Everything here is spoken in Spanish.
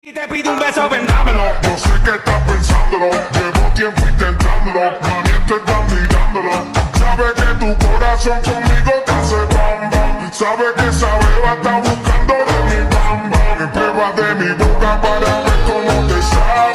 Y te pido un beso, vendámelo. Yo sé que estás pensándolo, llevo tiempo intentándolo, mami estás mirándolo. Sabe que tu corazón conmigo te hace bam bam. Sabe que esa beba está buscando de mi bam bam. Me prueba de mi boca para ver cómo te sabe.